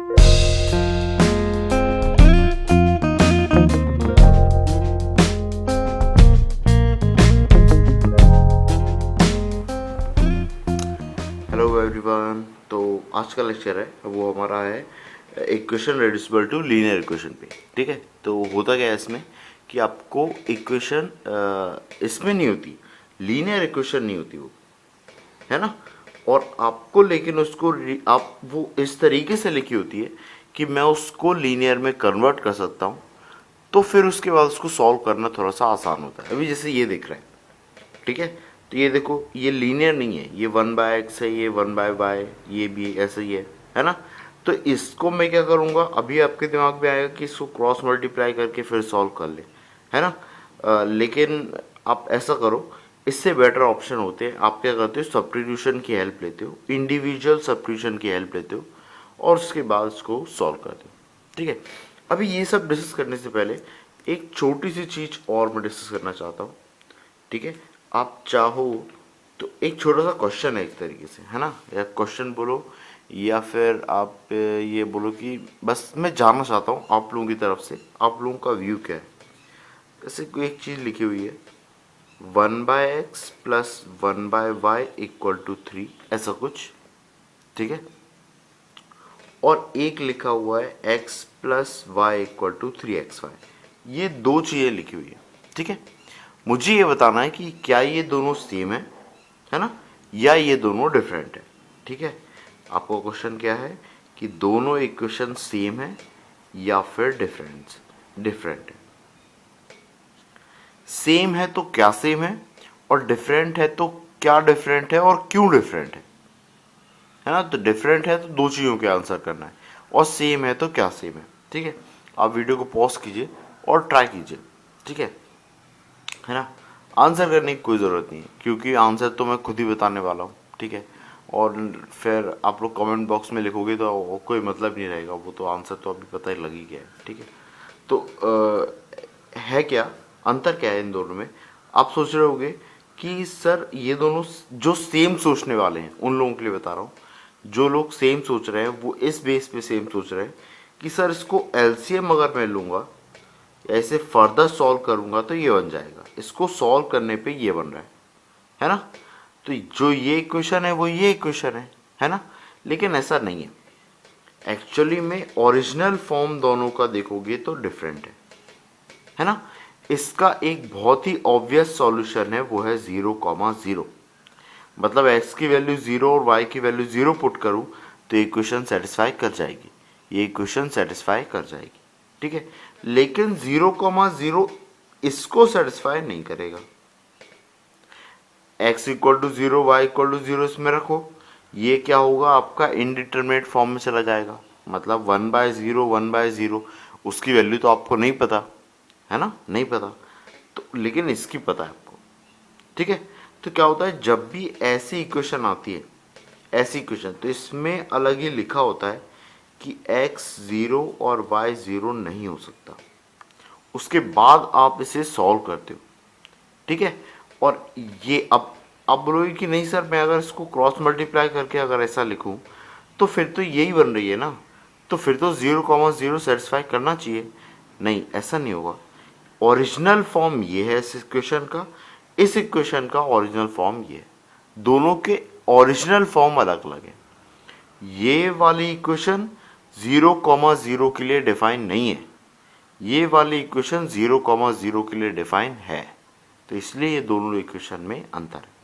Hello everyone. तो आज का लेक्चर है वो हमारा है equation reducible to linear equation पे। ठीक है, तो होता क्या है इसमें कि आपको इक्वेशन इसमें नहीं होती, लीनियर इक्वेशन नहीं होती वो, है ना। और आपको लेकिन उसको आप वो इस तरीके से लिखी होती है कि मैं उसको लीनियर में कन्वर्ट कर सकता हूँ, तो फिर उसके बाद उसको सॉल्व करना थोड़ा सा आसान होता है। अभी जैसे ये दिख रहा है, ठीक है, तो ये देखो ये लीनियर नहीं है, ये 1/x है, ये 1/y, ये भी ऐसे ही है ना। तो इसको मैं क्या करूँगा, अभी आपके दिमाग में आएगा कि इसको क्रॉस मल्टीप्लाई करके फिर सॉल्व कर ले, है ना। लेकिन आप ऐसा करो, इससे बेटर ऑप्शन होते हैं, आप क्या करते हो, सब्स्टिट्यूशन की हेल्प लेते हो, इंडिविजुअल सब्स्टिट्यूशन की हेल्प लेते हो और उसके बाद उसको सॉल्व करते हो। ठीक है, अभी ये सब डिस्कस करने से पहले एक छोटी सी चीज़ और मैं डिस्कस करना चाहता हूँ। ठीक है, आप चाहो तो एक छोटा सा क्वेश्चन है एक तरीके से, है ना, या क्वेश्चन बोलो या फिर आप ये बोलो कि बस मैं जानना चाहता हूँ आप लोगों की तरफ से, आप लोगों का व्यू क्या है। जैसे कोई एक चीज़ लिखी हुई है 1/x plus 1/y equal to 3, ऐसा कुछ। ठीक है, और एक लिखा हुआ है x plus y equal to 3xy। ये दो चीज़ें लिखी हुई है। ठीक है, मुझे ये बताना है कि क्या ये दोनों सेम है ना, या ये दोनों डिफरेंट है। ठीक है, आपका क्वेश्चन क्या है कि दोनों इक्वेशन सेम है या फिर डिफरेंट है। सेम है तो क्या सेम है, और डिफरेंट है तो क्या डिफरेंट है और क्यों डिफरेंट है ना। तो डिफरेंट है तो दो चीज़ों के आंसर करना है, और सेम है तो क्या सेम है। ठीक है, आप वीडियो को पॉज कीजिए और ट्राई कीजिए। ठीक है ना। आंसर करने की कोई ज़रूरत नहीं है, क्योंकि आंसर तो मैं खुद ही बताने वाला हूँ। ठीक है, और फिर आप लोग कमेंट बॉक्स में लिखोगे तो कोई मतलब नहीं रहेगा, वो तो आंसर तो अभी पता ही लग ही गया है। ठीक है, तो है क्या अंतर, क्या है इन दोनों में। आप सोच रहे होगे कि सर ये दोनों जो सेम सोचने वाले हैं उन लोगों के लिए बता रहा हूँ, जो लोग सेम सोच रहे हैं वो इस बेस पे सेम सोच रहे हैं कि सर इसको एलसीएम अगर मैं लूँगा या इसे फर्दर सॉल्व करूँगा तो ये बन जाएगा, इसको सॉल्व करने पे ये बन रहा है ना। तो जो ये इक्वेशन है वो ये इक्वेशन है ना। लेकिन ऐसा नहीं है, एक्चुअली में ओरिजिनल फॉर्म दोनों का देखोगे तो डिफरेंट है ना। इसका एक बहुत ही ऑब्वियस सॉल्यूशन है, वो है 0,0। मतलब x की वैल्यू 0 और y की वैल्यू 0 पुट करूं तो इक्वेशन सेटिस्फाई कर जाएगी, ये इक्वेशन सेटिस्फाई कर जाएगी। ठीक है, लेकिन 0,0 इसको सेटिस्फाई नहीं करेगा। x equal to 0, y equal to 0 इसमें रखो, ये क्या होगा, आपका इनडिटरमिनेट फॉर्म में चला जाएगा। मतलब 1/0 1/0, उसकी वैल्यू तो आपको नहीं पता, है ना, नहीं पता तो, लेकिन इसकी पता है आपको। ठीक है, तो क्या होता है जब भी ऐसी इक्वेशन आती है, ऐसी इक्वेशन, तो इसमें अलग ही लिखा होता है कि x 0 और y 0 नहीं हो सकता, उसके बाद आप इसे सॉल्व करते हो। ठीक है, और ये अब बोलोगे कि नहीं सर, मैं अगर इसको क्रॉस मल्टीप्लाई करके अगर ऐसा लिखूं तो फिर तो यही बन रही है ना, तो फिर तो 0,0 सेटिस्फाई करना चाहिए। नहीं, ऐसा नहीं होगा। ओरिजिनल फॉर्म ये है इस इक्वेशन का, इस इक्वेशन का ओरिजिनल फॉर्म ये है, दोनों के ओरिजिनल फॉर्म अलग अलग है। ये वाली इक्वेशन 0,0 के लिए डिफाइन नहीं है, ये वाली इक्वेशन 0,0 के लिए डिफाइन है, तो इसलिए ये दोनों इक्वेशन में अंतर है।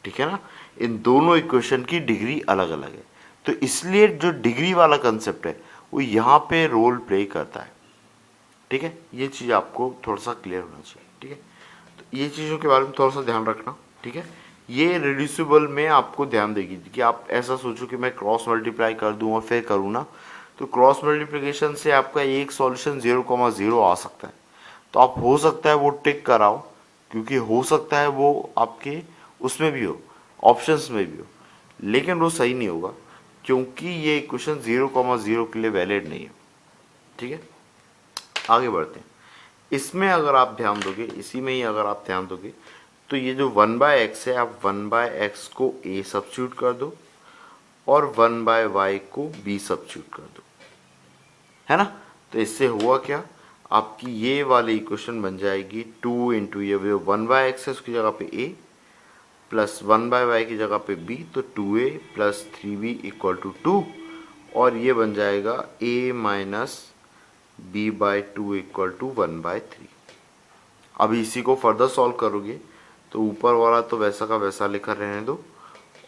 ठीक है ना, इन दोनों इक्वेशन की डिग्री अलग अलग है, तो इसलिए जो डिग्री वाला कंसेप्ट है वो यहाँ पे रोल प्ले करता है। ठीक है, ये चीज़ आपको थोड़ा सा क्लियर होना चाहिए। ठीक है, तो ये चीज़ों के बारे में थोड़ा सा ध्यान रखना। ठीक है, ये रिड्यूसिबल में आपको ध्यान देगी कि आप ऐसा सोचो कि मैं क्रॉस मल्टीप्लाई कर दूं और फिर करूँ ना, तो क्रॉस मल्टीप्लिकेशन से आपका एक सॉल्यूशन 0,0 आ सकता है, तो आप हो सकता है वो टिक कराओ, क्योंकि हो सकता है वो आपके उसमें भी हो, ऑप्शंस में भी हो, लेकिन वो सही नहीं होगा, क्योंकि ये इक्वेशन 0,0 के लिए वैलिड नहीं है। ठीक है, आगे बढ़ते हैं। इसमें अगर आप ध्यान दोगे, इसी में ही अगर आप ध्यान दोगे, तो ये जो 1/x है, आप 1/x को a सब्स्टिट्यूट कर दो और 1/y को b सब्स्टिट्यूट कर दो, है ना। तो इससे हुआ क्या, आपकी ये वाली इक्वेशन बन जाएगी 2 इंटू ये 1/x है उसकी जगह पे a प्लस 1/y की जगह पे b, तो 2a plus 3b equal to 2, और ये बन जाएगा a minus b/2 equal to 1/3। अब इसी को फर्दर सॉल्व करोगे तो ऊपर वाला तो वैसा का वैसा लिखा रहने दो,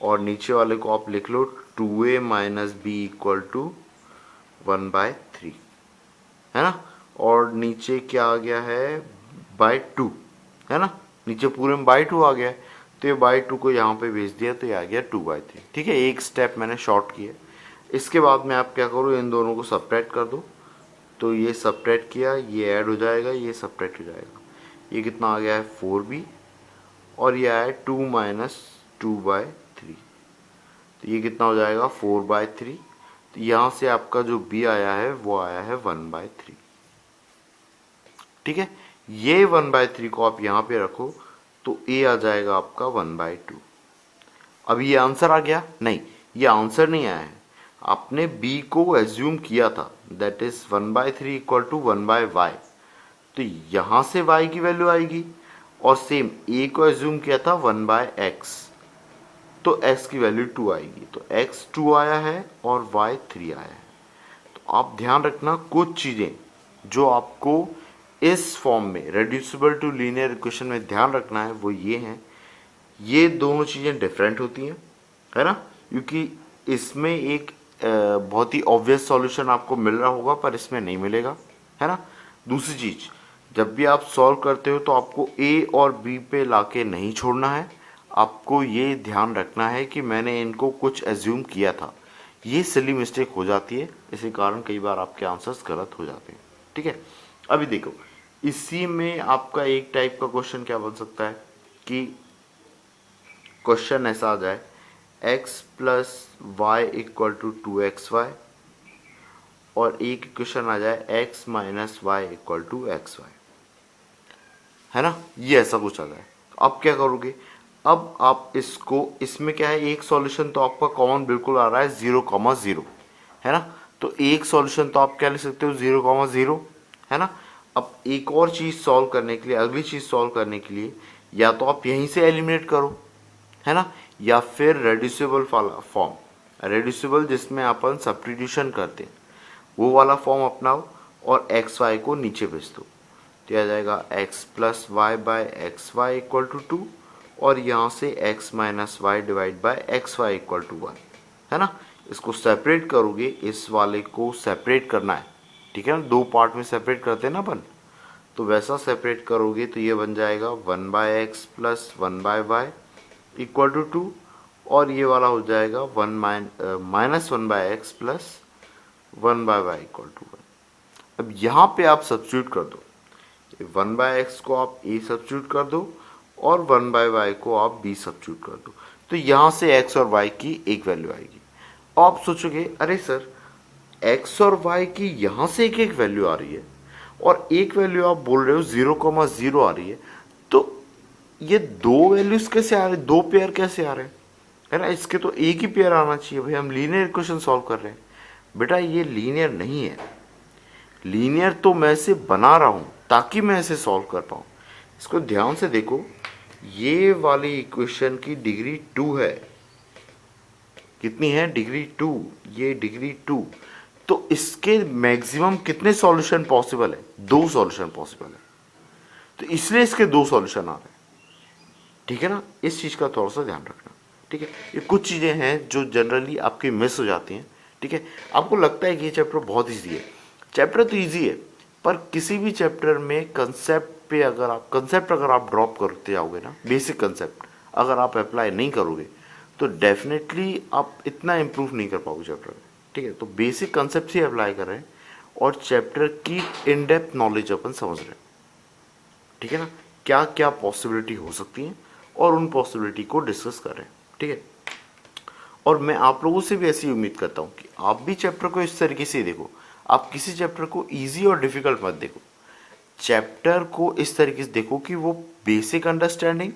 और नीचे वाले को आप लिख लो 2a minus b equal to 1/3, है ना। और नीचे क्या आ गया है, by2, है ना, नीचे पूरे में by2 आ गया है, तो ये by2 को यहाँ पे भेज दिया तो ये आ गया 2/3। ठीक है, एक स्टेप मैंने शॉर्ट किया। इसके बाद में आप क्या करो, इन दोनों को सब्ट्रैक्ट कर दो, तो ये सब्ट्रैक्ट किया, ये ऐड हो जाएगा, ये सब्ट्रैक्ट हो जाएगा, ये कितना आ गया है 4b, और ये आया 2 माइनस 2/3, तो ये कितना हो जाएगा 4/3। तो यहाँ से आपका जो b आया है वो आया है 1/3। ठीक है, ये 1/3 को आप यहाँ पे रखो तो a आ जाएगा आपका 1/2। अब ये आंसर आ गया? नहीं, ये आंसर नहीं आया है, आपने b को एज्यूम किया था, that is 1/3 equal to 1/y, तो यहाँ से y की वैल्यू आएगी, और सेम a को एज्यूम किया था 1/x, तो x की वैल्यू 2 आएगी, तो x 2 आया है और y 3 आया है। तो आप ध्यान रखना, कुछ चीज़ें जो आपको इस फॉर्म में रेड्यूसिबल टू लीनियर इक्वेशन में ध्यान रखना है वो ये हैं, ये दोनों चीज़ें डिफरेंट होती हैं, है ना, क्योंकि इसमें एक बहुत ही ऑब्वियस सॉल्यूशन आपको मिल रहा होगा पर इसमें नहीं मिलेगा, है ना। दूसरी चीज़, जब भी आप सॉल्व करते हो तो आपको a और b पे लाके नहीं छोड़ना है, आपको ये ध्यान रखना है कि मैंने इनको कुछ एज्यूम किया था। ये सिली मिस्टेक हो जाती है, इसी कारण कई बार आपके आंसर्स गलत हो जाते हैं। ठीक है, अभी देखो, इसी में आपका एक टाइप का क्वेश्चन क्या बन सकता है कि क्वेश्चन ऐसा आ जाए x plus y equal to 2xy, और एक इक्वेशन आ जाए x minus y equal to xy, है ना, ये ऐसा कुछ आ जाए। अब क्या करोगे, अब आप इसको, इसमें क्या है, एक सॉल्यूशन तो आपका कॉमन बिल्कुल आ रहा है 0,0, है ना, तो एक सॉल्यूशन तो आप क्या लिख सकते हो 0,0, है ना। अब एक और चीज़ सॉल्व करने के लिए, अगली चीज़ सॉल्व करने के लिए, या तो आप यहीं से एलिमिनेट करो, है ना, या फिर रेड्यूसिबल फॉर्म, रेड्यूसिबल जिसमें अपन सब्स्टिट्यूशन करते हैं वो वाला फॉर्म अपनाओ, और एक्स वाई को नीचे भेज दो, तो आ जाएगा x plus y by x y equal to 2, और यहाँ से x minus y divide by x y equal to 1, है ना। इसको सेपरेट करोगे, इस वाले को सेपरेट करना है, ठीक है ना, दो पार्ट में सेपरेट करते हैं ना अपन, तो वैसा सेपरेट करोगे तो ये बन जाएगा 1/x plus 1/y equal to 2, और ये वाला हो जाएगा 1 minus 1/x plus 1/y equal to 1। अब यहाँ पे आप सब्स्टिट्यूट कर दो, 1/x को आप a सब्स्टिट्यूट कर दो और 1/y को आप b सब्स्टिट्यूट कर दो, तो यहाँ से x और y की एक वैल्यू आएगी। आप सोचोगे अरे सर x और y की यहाँ से एक एक वैल्यू आ रही है और एक वैल्यू आप बोल रहे हो 0,0 आ रही है, तो ये दो वैल्यूज कैसे आ रहे, दो पेयर कैसे आ रहे हैं, है ना, इसके तो एक ही पेयर आना चाहिए भाई, हम लीनियर इक्वेशन सॉल्व कर रहे हैं। बेटा ये लीनियर नहीं है, लीनियर तो मैं इसे बना रहा हूँ ताकि मैं इसे सॉल्व कर पाऊँ। इसको ध्यान से देखो, ये वाली इक्वेशन की डिग्री 2 है, कितनी है, डिग्री 2, ये डिग्री 2, तो इसके मैक्सिमम कितने सॉल्यूशन पॉसिबल है, दो सॉल्यूशन पॉसिबल है, तो इसलिए इसके दो सॉल्यूशन आ रहे हैं, ठीक है ना, इस चीज़ का थोड़ा सा ध्यान रखना। ठीक है, ये कुछ चीज़ें हैं जो जनरली आपकी मिस हो जाती हैं। ठीक है, आपको लगता है कि ये चैप्टर बहुत ईजी है, चैप्टर तो ईजी है, पर किसी भी चैप्टर में कंसेप्ट पे अगर आप ड्रॉप करते जाओगे ना, बेसिक कंसेप्ट अगर आप अप्लाई नहीं करोगे तो डेफिनेटली आप इतना इम्प्रूव नहीं कर पाओगे चैप्टर में। ठीक है, तो बेसिक कंसेप्ट ही अप्लाई कर रहे हैं और चैप्टर की इन डेप्थ नॉलेज अपन समझ रहे हैं। ठीक है ना, क्या क्या पॉसिबिलिटी हो सकती हैं और उन पॉसिबिलिटी को डिस्कस कर रहे हैं। ठीक है, और मैं आप लोगों से भी ऐसी उम्मीद करता हूँ कि आप भी चैप्टर को इस तरीके से देखो, आप किसी चैप्टर को इजी और डिफिकल्ट मत देखो, चैप्टर को इस तरीके से देखो कि वो बेसिक अंडरस्टैंडिंग,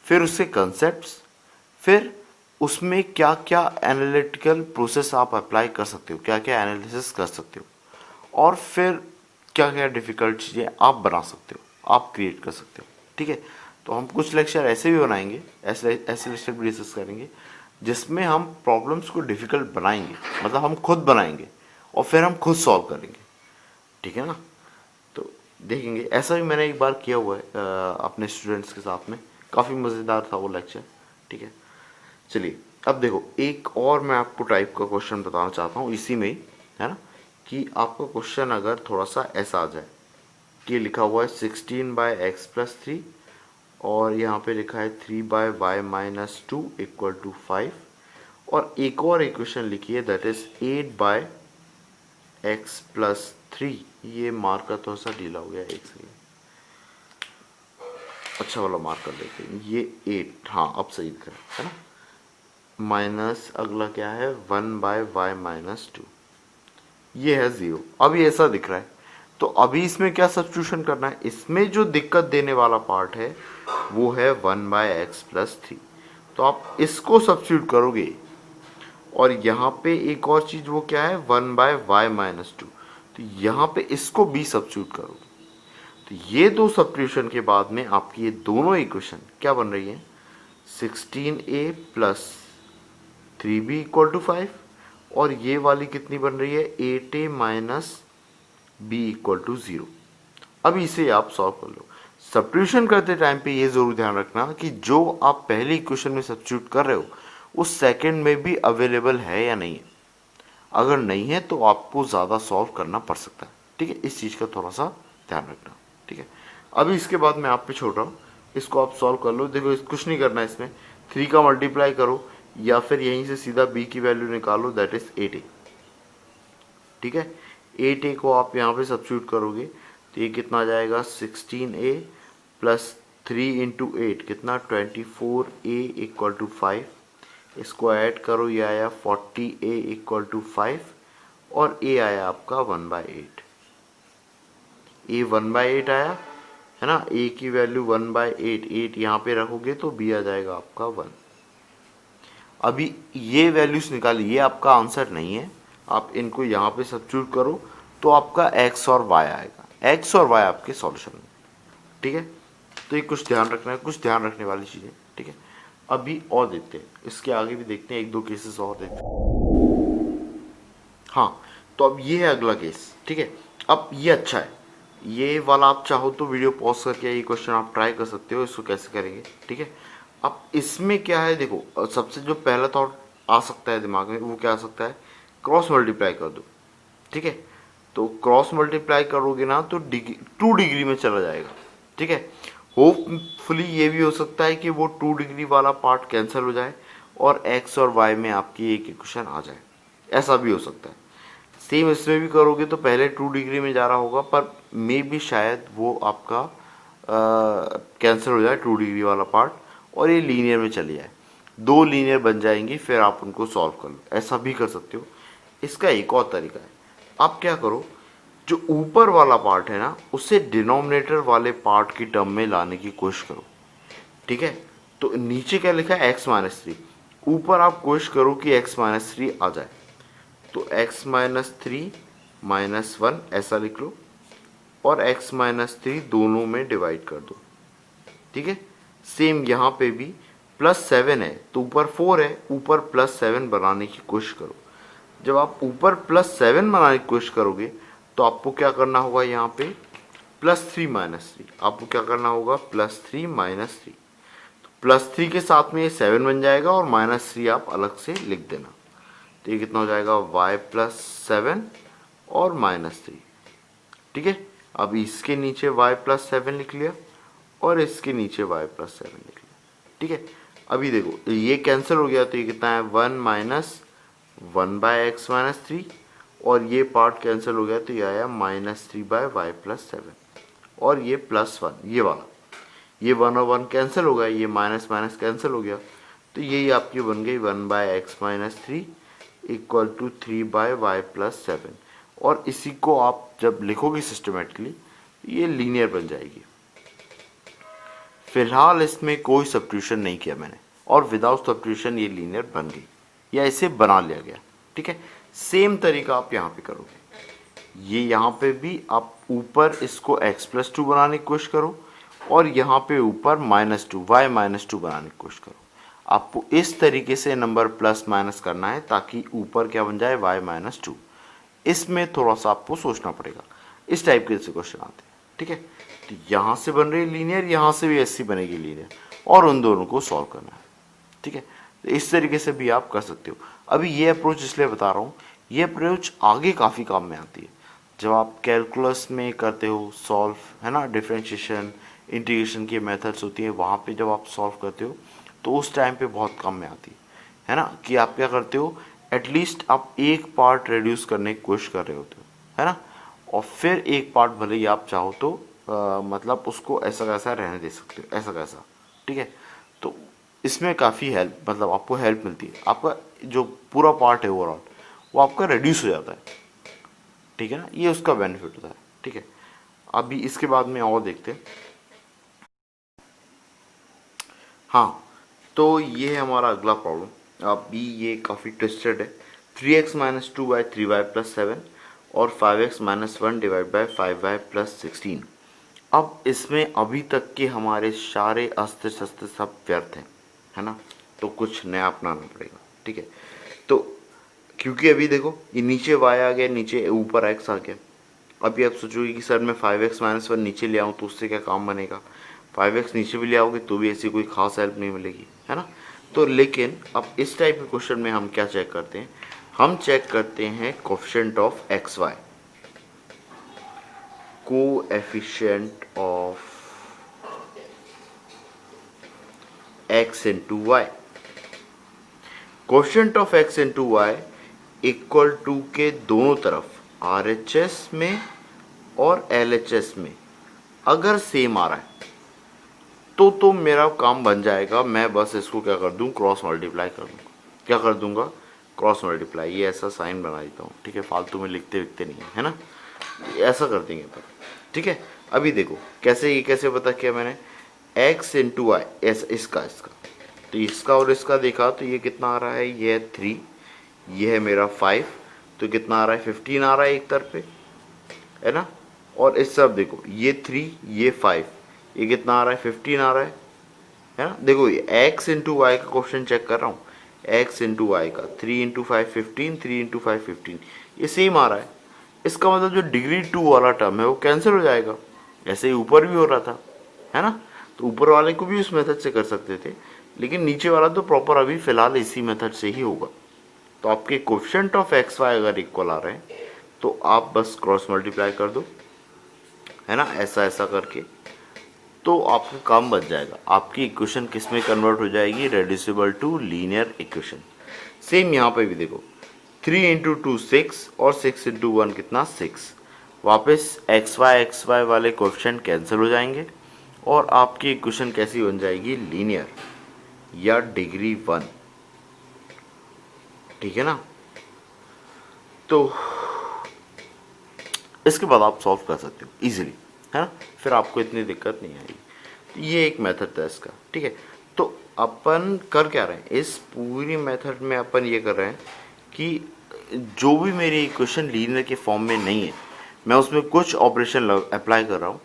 फिर उसके कंसेप्ट्स, फिर उसमें क्या क्या एनालिटिकल प्रोसेस आप अप्लाई कर सकते हो, क्या क्या एनालिसिस कर सकते हो, और फिर क्या क्या डिफ़िकल्ट चीज़ें आप बना सकते हो, आप क्रिएट कर सकते हो। ठीक है, तो हम कुछ लेक्चर ऐसे भी बनाएंगे, ऐसे लेक्चर भी डिस्कस करेंगे जिसमें हम प्रॉब्लम्स को डिफ़िकल्ट बनाएंगे, मतलब हम खुद बनाएंगे और फिर हम खुद सॉल्व करेंगे। ठीक है ना, तो देखेंगे। ऐसा भी मैंने एक बार किया हुआ है अपने स्टूडेंट्स के साथ में, काफ़ी मज़ेदार था वो लेक्चर। ठीक है, चलिए अब देखो एक और मैं आपको टाइप का क्वेश्चन बताना चाहता हूँ इसी में ही, है ना, कि आपका क्वेश्चन अगर थोड़ा सा ऐसा आ जाए कि लिखा हुआ है 16/x+3 और यहाँ पे लिखा है 3/y-2 = 5, और एक और इक्वेशन लिखी है दैट इज 8/x+3। ये मार्कर थोड़ा सा ढीला हो गया, एक सेकेंड, अच्छा वाला मार्कर लेते हैं, ये 8, हाँ अब सही दिख रहा है ना, माइनस अगला क्या है 1/y-2, ये है 0। अभी ऐसा दिख रहा है, तो अभी इसमें क्या सब्स्टिट्यूशन करना है, इसमें जो दिक्कत देने वाला पार्ट है वो है 1/x+3, तो आप इसको सब्स्टिट्यूट करोगे, और यहाँ पे एक और चीज़ वो क्या है 1/y-2, तो यहाँ पे इसको भी सब्स्टिट्यूट करोगे, तो ये दो सब्स्टिट्यूशन के बाद में आपकी ये दोनों इक्वेशन क्या बन रही है, 16a + 3b = 5, और ये वाली कितनी बन रही है 8a - b = 0। अब इसे आप सॉल्व कर लो। सब्स्टिट्यूशन करते टाइम पे ये ज़रूर ध्यान रखना कि जो आप पहले इक्वेशन में सब्स्टिट्यूट कर रहे हो उस सेकंड में भी अवेलेबल है या नहीं है। अगर नहीं है तो आपको ज़्यादा सॉल्व करना पड़ सकता है। ठीक है, इस चीज़ का थोड़ा सा ध्यान रखना। ठीक है, अभी इसके बाद मैं आप पे छोड़ रहा हूँ, इसको आप सॉल्व कर लो। देखो कुछ नहीं करना है, इसमें 3 का मल्टीप्लाई करो या फिर यहीं से सीधा b की वैल्यू निकालो, दैट इज 8a। ठीक है, 8a को आप यहाँ पे सब्स्टिट्यूट करोगे तो ये कितना आ जाएगा 16a + 3 × 8 कितना 24a = 5, इसको ऐड करो, ये आया 40a = 5, और a आया आपका 1/8, a 1/8 आया है ना, a की वैल्यू 1/8, 8 यहाँ पे रखोगे तो b आ जाएगा आपका 1। अभी ये वैल्यूज निकालिए, ये आपका आंसर नहीं है, आप इनको यहाँ पे सब्स्टिट्यूट करो तो आपका x और y आएगा, x और y आपके सॉल्यूशन में। ठीक है, तो ये कुछ ध्यान रखना है, कुछ ध्यान रखने वाली चीज़ें। ठीक है, अभी और देखते हैं, इसके आगे भी देखते हैं, एक दो केसेस और देखते हैं। हाँ, तो अब ये है अगला केस। ठीक है, अब ये अच्छा है, ये वाला आप चाहो तो वीडियो पॉज करके ये क्वेश्चन आप ट्राई कर सकते हो, इसको कैसे करेंगे। ठीक है, अब इसमें क्या है, देखो सबसे जो पहला थॉट आ सकता है दिमाग में वो क्या आ सकता है, क्रॉस मल्टीप्लाई कर दो। ठीक है, तो क्रॉस मल्टीप्लाई करोगे ना तो 2 डिग्री में चला जाएगा। ठीक है, होपफुली ये भी हो सकता है कि वो 2 डिग्री वाला पार्ट कैंसिल हो जाए और x और y में आपकी एक इक्वेशन आ जाए, ऐसा भी हो सकता है। सेम इसमें भी करोगे तो पहले 2 डिग्री में जा रहा होगा, पर मे भी शायद वो आपका कैंसिल हो जाए 2 डिग्री वाला पार्ट और ये लीनियर में चली जाए, 2 लीनियर बन जाएंगी, फिर आप उनको सॉल्व कर लो, ऐसा भी कर सकते हो। इसका एक और तरीका है, आप क्या करो, जो ऊपर वाला पार्ट है ना उसे डिनोमिनेटर वाले पार्ट की टर्म में लाने की कोशिश करो। ठीक है, तो नीचे क्या लिखा है x-3, ऊपर आप कोशिश करो कि x-3 आ जाए, तो x-3 - 1 ऐसा लिख लो और x-3 दोनों में डिवाइड कर दो। ठीक है, सेम यहाँ पे भी +7 है तो ऊपर 4 है, ऊपर +7 बनाने की कोशिश करो। जब आप ऊपर +7 बनाने की कोशिश करोगे तो आपको क्या करना होगा, यहाँ पे +3 - 3, आपको क्या करना होगा +3 - 3, तो +3 के साथ में ये 7 बन जाएगा और -3 आप अलग से लिख देना, तो ये कितना हो जाएगा y+7 और -3। ठीक है, अब इसके नीचे y+7 लिख लिया और इसके नीचे y+7 लिख लिया। ठीक है, अभी देखो ये कैंसिल हो गया तो ये कितना है 1 - 1/x-3, और ये पार्ट कैंसिल हो गया तो ये आया -3/y+7, और ये +1 ये वाला, ये 1 और 1 कैंसिल हो गया, ये माइनस माइनस कैंसिल हो गया, तो यही आपकी बन गई 1/x-3 = 3/y+7, और इसी को आप जब लिखोगे सिस्टमेटिकली ये लीनियर बन जाएगी। फिलहाल इसमें कोई सब्स्टिट्यूशन नहीं किया मैंने, और विदाउट सब्स्टिट्यूशन ये लीनियर बन गई या इसे बना लिया गया। ठीक है, सेम तरीका आप यहाँ पे करोगे। ये यहाँ पे भी आप ऊपर इसको x+2 बनाने की कोशिश करो और यहाँ पे ऊपर -2 y-2 बनाने की कोशिश करो। आपको इस तरीके से नंबर प्लस माइनस करना है ताकि ऊपर क्या बन जाए y-2। इसमें थोड़ा सा आपको सोचना पड़ेगा, इस टाइप के क्वेश्चन आते हैं। ठीक है, तो यहाँ से बन रही लीनियर, यहाँ से भी ऐसी बनेगी लीनियर और उन दोनों को सॉल्व करना है। ठीक है, तो इस तरीके से भी आप कर सकते हो। अभी ये अप्रोच इसलिए बता रहा हूँ, ये अप्रोच आगे काफ़ी काम में आती है जब आप कैलकुलस में करते हो सॉल्व, है ना, डिफरेंशिएशन इंटीग्रेशन की मेथड्स होती हैं, वहाँ पे जब आप सॉल्व करते हो तो उस टाइम पे बहुत काम में आती है ना, कि आप क्या करते हो, एटलीस्ट आप एक पार्ट रिड्यूस करने की कोशिश कर रहे होते हो, है ना, और फिर एक पार्ट भले ही आप चाहो तो मतलब उसको ऐसा कैसा रहने दे सकते हो, ऐसा कैसा। ठीक है, तो इसमें काफ़ी हेल्प, मतलब आपको हेल्प मिलती है, आपका जो पूरा पार्ट है ओवरऑल वो आपका रिड्यूस हो जाता है। ठीक है ना, ये उसका बेनिफिट होता है। ठीक है, अभी इसके बाद में और देखते हैं। हाँ, तो ये है हमारा अगला प्रॉब्लम। अभी ये काफ़ी ट्विस्टेड है। 3x - 2y 3y + 7 और 5x - 1 डिवाइड बाई 5y + 16। अब इसमें अभी तक के हमारे सारे अस्त्र शस्त्र सब व्यर्थ हैं, है ना, तो कुछ नया अपनाना पड़ेगा। ठीक है, तो क्योंकि अभी देखो ये नीचे y आ गया, नीचे ऊपर x आ गया। अभी आप सोचोगे कि सर मैं 5x - 1 नीचे ले आऊँ तो उससे क्या काम बनेगा। 5x नीचे भी ले आओगे तो भी ऐसी कोई खास हेल्प नहीं मिलेगी, है ना। तो लेकिन अब इस टाइप के क्वेश्चन में हम क्या चेक करते हैं, हम चेक करते हैं coefficient of x y, coefficient of x into y. Coefficient of x into y equal to के दोनों तरफ RHS में और LHS में अगर सेम आ रहा है तो मेरा काम बन जाएगा। मैं बस इसको क्या कर दूं, क्रॉस मल्टीप्लाई कर दूंगा। क्या कर दूंगा, क्रॉस मल्टीप्लाई। ये ऐसा साइन बना देता हूँ, ठीक है, फालतू में लिखते विखते नहीं है ना, ऐसा कर देंगे पर। ठीक है, अभी देखो कैसे, ये कैसे पता किया मैंने, x इंटू वाई, इसका तो इसका और इसका देखा तो ये कितना आ रहा है, ये है 3, ये है मेरा 5, तो कितना आ रहा है 15 आ रहा है एक तरफ पे, है ना। और इस तरफ देखो ये 3 ये 5, ये कितना आ रहा है 15 आ रहा है ना। देखो ये x इंटू वाई का क्वेश्चन चेक कर रहा हूँ, x इंटू वाई का 3 इंटू 5 15, 3 इंटू 5 15, ये सेम आ रहा है। इसका मतलब जो डिग्री 2 वाला टर्म है वो कैंसिल हो जाएगा। ऐसे ही ऊपर भी हो रहा था, है ना, तो ऊपर वाले को भी उस मेथड से कर सकते थे, लेकिन नीचे वाला तो प्रॉपर अभी फिलहाल इसी मेथड से ही होगा। तो आपके कोएफिशिएंट ऑफ एक्स वाई अगर इक्वल आ रहे हैं तो आप बस क्रॉस मल्टीप्लाई कर दो, है ना, ऐसा ऐसा करके, तो आपका काम बच जाएगा। आपकी इक्वेशन किस में कन्वर्ट हो जाएगी, reducible to linear equation. Same यहाँ पे भी देखो 3 इंटू 2 6 और 6 इंटू 1 कितना 6। वापस एक्स वाई वाले कोएफिशिएंट कैंसिल हो जाएंगे और आपकी इक्वेशन कैसी बन जाएगी, लीनियर या डिग्री 1। ठीक है ना, तो इसके बाद आप सॉल्व कर सकते हो इजीली, है ना, फिर आपको इतनी दिक्कत नहीं आएगी। ये एक मेथड था इसका। ठीक है, तो अपन कर क्या रहे हैं, इस पूरी मेथड में अपन ये कर रहे हैं कि जो भी मेरी इक्वेशन लीनियर के फॉर्म में नहीं है, मैं उसमें कुछ ऑपरेशन अप्लाई कर रहा हूँ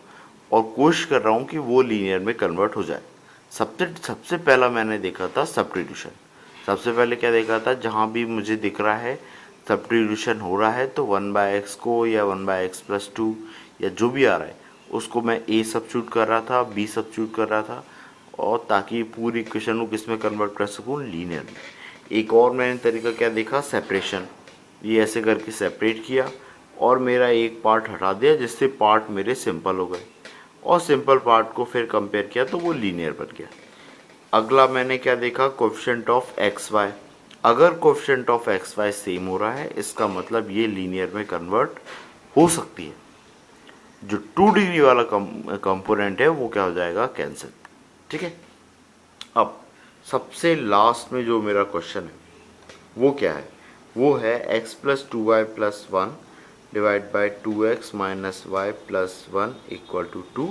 और कोशिश कर रहा हूँ कि वो लीनियर में कन्वर्ट हो जाए। सबसे पहला मैंने देखा था सब्स्टिट्यूशन। सबसे पहले क्या देखा था, जहाँ भी मुझे दिख रहा है सब्स्टिट्यूशन हो रहा है तो 1/x को या 1/x+2 या जो भी आ रहा है उसको मैं a सब्स्टिट्यूट कर रहा था, b सब्स्टिट्यूट कर रहा था, और ताकि पूरी इक्वेशन को किस में कन्वर्ट कर सकूँ, लीनियर में। एक और मैंने तरीका क्या देखा, सेपरेशन। ये ऐसे करके सेपरेट किया और मेरा एक पार्ट हटा दिया जिससे पार्ट मेरे सिंपल हो गए, और सिंपल पार्ट को फिर कंपेयर किया तो वो लीनियर बन गया। अगला मैंने क्या देखा, कोएफिशिएंट ऑफ एक्स वाई। अगर coefficient of x y same हो रहा है इसका मतलब ये लीनियर में कन्वर्ट हो सकती है। जो 2 डिग्री वाला कंपोनेंट है वो क्या हो जाएगा, कैंसिल। ठीक है, अब सबसे लास्ट में जो मेरा क्वेश्चन है वो क्या है, वो है x+2y+1 divide by 2x - y+1 equal to 2,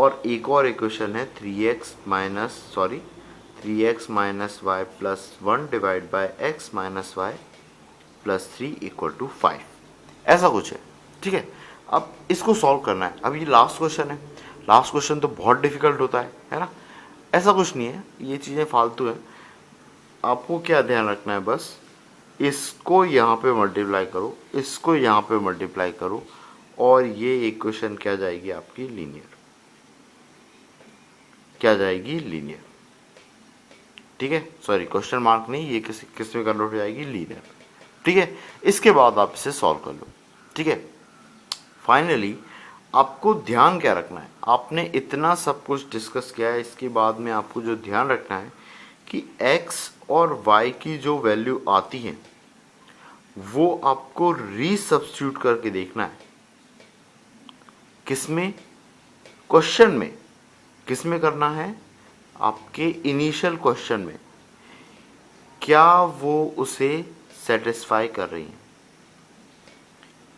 और एक और इक्वेशन है 3x 3x minus y plus 1 divide by x minus y plus 3 equal to 5, ऐसा कुछ है। ठीक है, अब इसको सॉल्व करना है। अब ये लास्ट क्वेश्चन है, लास्ट क्वेश्चन तो बहुत डिफिकल्ट होता है ना। ऐसा कुछ नहीं है, ये चीज़ें फालतू हैं। आपको क्या ध्यान रखना है, बस इसको यहाँ पे मल्टीप्लाई करो, इसको यहाँ पे मल्टीप्लाई करो, और ये इक्वेशन क्या जाएगी आपकी, लीनियर। क्या जाएगी, लीनियर। ठीक है, सॉरी क्वेश्चन मार्क नहीं, ये किस में कन्वर्ट हो जाएगी, लीनियर। ठीक है, इसके बाद आप इसे सॉल्व कर लो। ठीक है, फाइनली आपको ध्यान क्या रखना है, आपने इतना सब कुछ डिस्कस किया है, इसके बाद में आपको जो ध्यान रखना है कि x और y की जो वैल्यू आती है वो आपको रीसब्स्टिट्यूट करके देखना है। किसमें, क्वेश्चन में। किसमें करना है, आपके इनिशियल क्वेश्चन में। क्या वो उसे सेटिस्फाई कर रही हैं,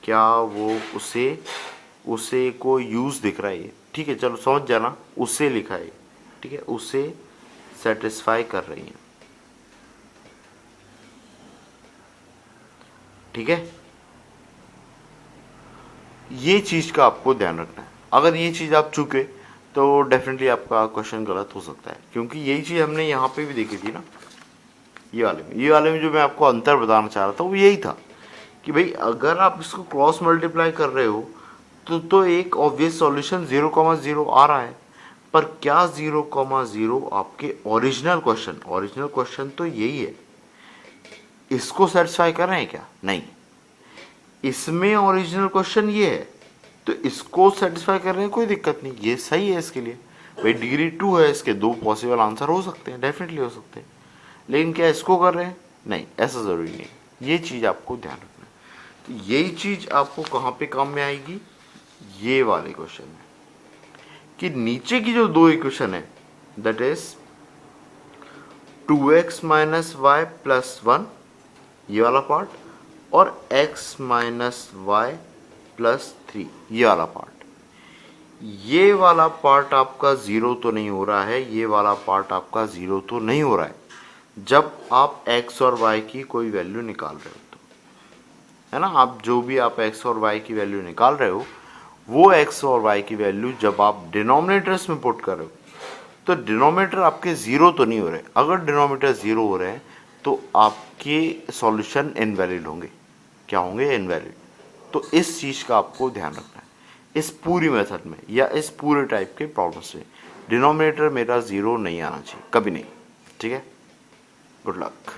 क्या वो उसे को यूज दिख रहा है। ठीक है, चलो समझ जाना, उसे लिखा है। ठीक है, उसे सेटिस्फाई कर रही हैं। ठीक है, ये चीज का आपको ध्यान रखना है। अगर ये चीज आप चूके तो डेफिनेटली आपका क्वेश्चन गलत हो सकता है, क्योंकि यही चीज हमने यहाँ पे भी देखी थी ना। ये वाले में जो मैं आपको अंतर बताना चाह रहा था वो यही था कि भाई अगर आप इसको क्रॉस मल्टीप्लाई कर रहे हो तो एक ऑब्वियस सॉल्यूशन 0,0 आ रहा है। पर क्या 0,0 आपके ओरिजिनल क्वेश्चन तो यही है, इसको सेटिस्फाई कर रहे हैं क्या, नहीं। इसमें ओरिजिनल क्वेश्चन ये है तो इसको सेटिस्फाई कर रहे हैं, कोई दिक्कत नहीं, ये सही है इसके लिए। भाई डिग्री 2 है, इसके 2 पॉसिबल आंसर हो सकते हैं, डेफिनेटली हो सकते हैं। लेकिन क्या इसको कर रहे हैं, नहीं, ऐसा ज़रूरी नहीं। ये चीज़ आपको ध्यान रखना है। तो यही चीज़ आपको कहाँ पे काम में आएगी, ये वाले क्वेश्चन में, कि नीचे की जो दो इक्वेशन है that is 2x minus y plus 1, ये वाला पार्ट, और x माइनस वाई प्लस 3, ये वाला पार्ट। ये वाला पार्ट आपका ज़ीरो तो नहीं हो रहा है, ये वाला पार्ट आपका ज़ीरो तो नहीं हो रहा है जब आप x और y की कोई वैल्यू निकाल रहे हो तो, है ना। आप जो भी आप x और y की वैल्यू निकाल रहे हो, वो x और y की वैल्यू जब आप डिनोमिनेटर्स में पुट कर रहे हो तो डिनोमिनेटर आपके ज़ीरो तो नहीं हो रहे। अगर डिनोमिनेटर ज़ीरो हो रहे हैं तो आपके सॉल्यूशन इनवैलिड होंगे। क्या होंगे, इनवैलिड। तो इस चीज़ का आपको ध्यान रखना है इस पूरी मेथड में या इस पूरे टाइप के प्रॉब्लम से। डिनोमिनेटर मेरा ज़ीरो नहीं आना चाहिए, कभी नहीं। ठीक है, गुड लक।